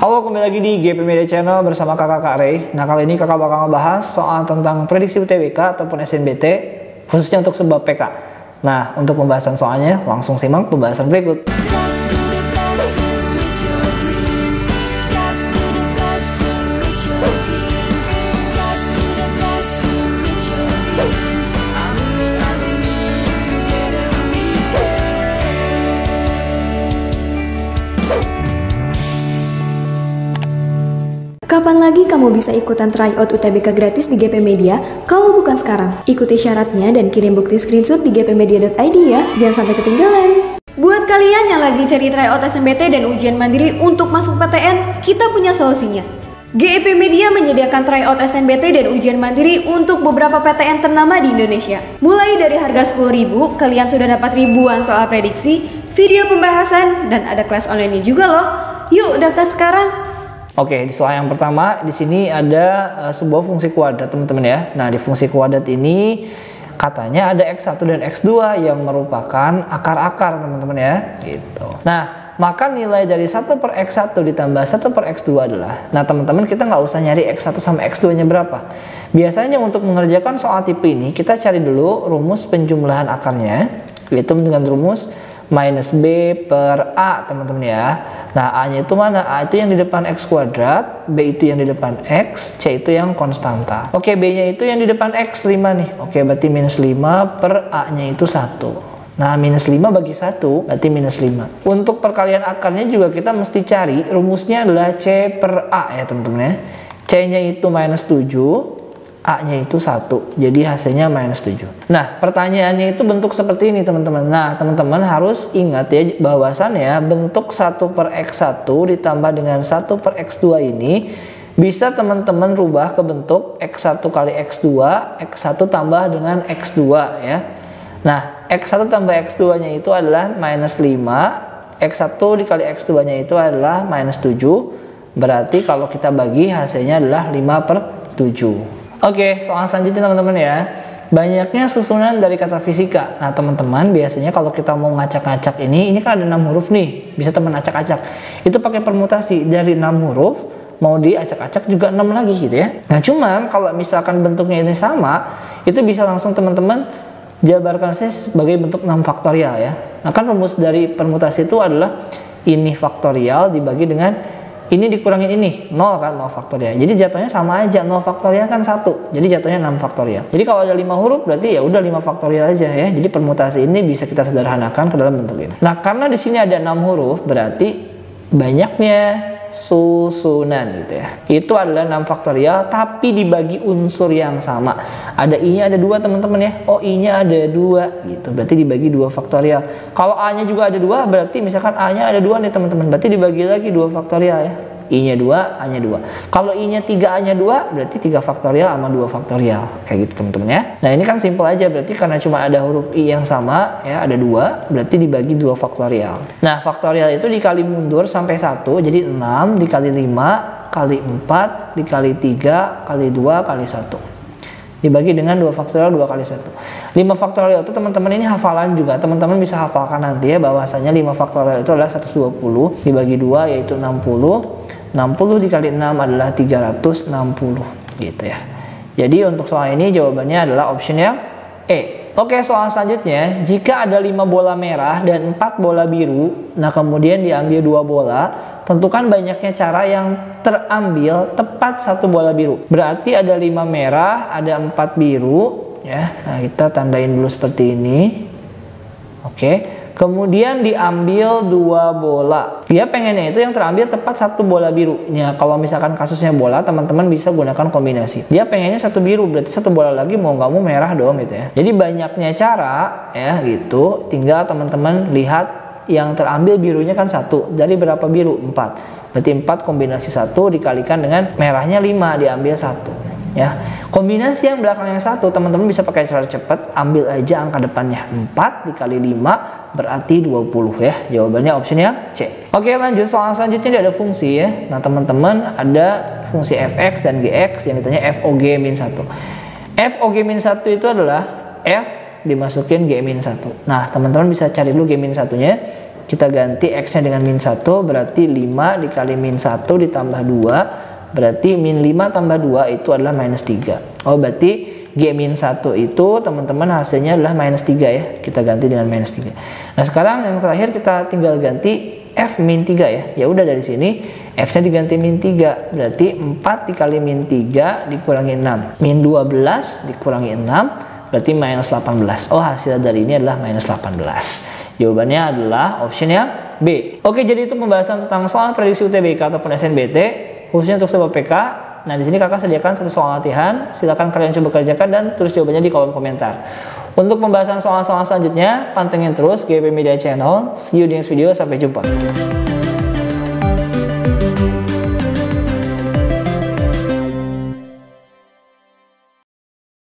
Halo, kembali lagi di GP Media Channel bersama kakak Kak Ray. Nah, kali ini kakak bakal ngebahas soal tentang prediksi UTBK ataupun SNBT, khususnya untuk sebuah PK. Nah, untuk pembahasan soalnya, langsung simak pembahasan berikut. Kapan lagi kamu bisa ikutan tryout UTBK gratis di GP Media kalau bukan sekarang? Ikuti syaratnya dan kirim bukti screenshot di gpmedia.id ya, jangan sampai ketinggalan. Buat kalian yang lagi cari tryout SNBT dan ujian mandiri untuk masuk PTN, kita punya solusinya. GP Media menyediakan tryout SNBT dan ujian mandiri untuk beberapa PTN ternama di Indonesia. Mulai dari harga 10.000, kalian sudah dapat ribuan soal prediksi, video pembahasan, dan ada kelas online juga loh. Yuk daftar sekarang. Oke, di soal yang pertama di sini ada sebuah fungsi kuadrat, teman-teman ya. Nah, di fungsi kuadrat ini katanya ada X1 dan X2 yang merupakan akar-akar, teman-teman ya. Gitu. Nah, maka nilai dari 1 per X1 ditambah 1 per X2 adalah, nah teman-teman kita nggak usah nyari X1 sama X2 nya berapa. Biasanya untuk mengerjakan soal tipe ini kita cari dulu rumus penjumlahan akarnya, yaitu dengan rumus minus B per A, teman-teman ya. Nah, A-nya itu mana? A itu yang di depan X kuadrat, B itu yang di depan X, C itu yang konstanta. Oke, B-nya itu yang di depan X 5 nih. Oke, berarti minus 5 per A-nya itu 1. Nah, minus 5 bagi 1 berarti minus 5. Untuk perkalian akarnya juga kita mesti cari rumusnya adalah C per A ya, teman-teman ya. C-nya itu minus 7, A-nya itu 1, jadi hasilnya minus 7. Nah, pertanyaannya itu bentuk seperti ini, teman-teman. Nah, teman-teman harus ingat ya, bahwasannya bentuk 1 per X1 ditambah dengan 1 per X2 ini bisa teman-teman rubah ke bentuk X1 kali X2, X1 tambah dengan X2 ya. Nah, X1 tambah X2 nya itu adalah minus 5, X1 dikali X2 nya itu adalah minus 7, berarti kalau kita bagi hasilnya adalah 5 per 7. Oke, soal selanjutnya teman-teman ya. Banyaknya susunan dari kata fisika. Nah, teman-teman biasanya kalau kita mau ngacak-ngacak ini kan ada 6 huruf nih. Bisa teman acak-acak. Itu pakai permutasi dari 6 huruf, mau diacak-acak juga 6 lagi gitu ya. Nah, cuman kalau misalkan bentuknya ini sama, itu bisa langsung teman-teman jabarkan saya sebagai bentuk 6 faktorial ya. Nah, kan rumus dari permutasi itu adalah ini faktorial dibagi dengan ini dikurangin ini, 0 kan, 0 faktorial. Jadi jatuhnya sama aja, 0 faktorial kan 1. Jadi jatuhnya 6 faktorial. Jadi kalau ada 5 huruf berarti ya udah 5 faktorial aja ya. Jadi permutasi ini bisa kita sederhanakan ke dalam bentuk ini. Nah, karena di sini ada 6 huruf berarti banyaknya susunan gitu ya. Itu adalah 6 faktorial tapi dibagi unsur yang sama. Ada I-nya ada 2, teman-teman ya. Oh, I-nya ada 2 gitu. Berarti dibagi 2 faktorial. Kalau A-nya juga ada 2 berarti misalkan A-nya ada 2 nih, teman-teman. Berarti dibagi lagi 2 faktorial ya. I-nya 2, A-nya 2. Kalau I-nya 3, A-nya 2 berarti 3 faktorial sama 2 faktorial. Kayak gitu, teman-teman ya. Nah, ini kan simpel aja, berarti karena cuma ada huruf I yang sama ya, ada 2, berarti dibagi 2 faktorial. Nah, faktorial itu dikali mundur sampai 1, jadi 6 dikali 5 kali 4 dikali 3 kali 2 kali 1. Dibagi dengan 2 faktorial 2 kali 1. 5 faktorial itu teman-teman ini hafalan juga. Teman-teman bisa hafalkan nanti ya, bahwasanya 5 faktorial itu adalah 120 dibagi 2 yaitu 60. 60 dikali 6 adalah 360 gitu ya. Jadi untuk soal ini jawabannya adalah option yang E. Oke, soal selanjutnya, jika ada 5 bola merah dan 4 bola biru, nah kemudian diambil 2 bola, tentukan banyaknya cara yang terambil tepat 1 bola biru. Berarti ada 5 merah, ada 4 biru ya. Nah, kita tandain dulu seperti ini. Oke. Kemudian diambil 2 bola. Dia pengennya itu yang terambil tepat 1 bola biru. Ya, kalau misalkan kasusnya bola, teman-teman bisa gunakan kombinasi. Dia pengennya 1 biru, berarti 1 bola lagi mau nggak mau merah dong gitu ya. Jadi banyaknya cara ya gitu. Tinggal teman-teman lihat yang terambil birunya kan 1. Dari berapa biru? 4. Berarti 4 kombinasi 1 dikalikan dengan merahnya 5 diambil 1. Ya, kombinasi yang belakangnya 1 teman-teman bisa pakai cara cepat, ambil aja angka depannya. 4 dikali 5 berarti 20 ya. Jawabannya option yang C. Oke, lanjut soal selanjutnya ada fungsi ya. Nah, teman-teman ada fungsi fx dan gx yang ditanya FOG-1. FOG-1 itu adalah F dimasukin G-1. Nah, teman-teman bisa cari dulu G-1 nya. kita ganti X-nya dengan min 1, berarti 5 dikali min 1 ditambah 2, berarti min 5 tambah 2 itu adalah minus 3. Oh, berarti G min 1 itu teman-teman hasilnya adalah minus 3 ya. Kita ganti dengan minus 3. Nah, sekarang yang terakhir kita tinggal ganti F min 3 ya. Ya udah dari sini X-nya diganti min 3. Berarti 4 dikali min 3 dikurangi 6. Min 12 dikurangi 6 berarti minus 18. Oh, hasil dari ini adalah minus 18. Jawabannya adalah option yang B. Oke, jadi itu pembahasan tentang soal prediksi UTBK ataupun SNBT khususnya untuk sebuah PK. Nah, di sini kakak sediakan satu soal latihan. Silakan kalian coba kerjakan dan tulis jawabannya di kolom komentar. Untuk pembahasan soal-soal selanjutnya, pantengin terus GP Media Channel. See you di next video. Sampai jumpa.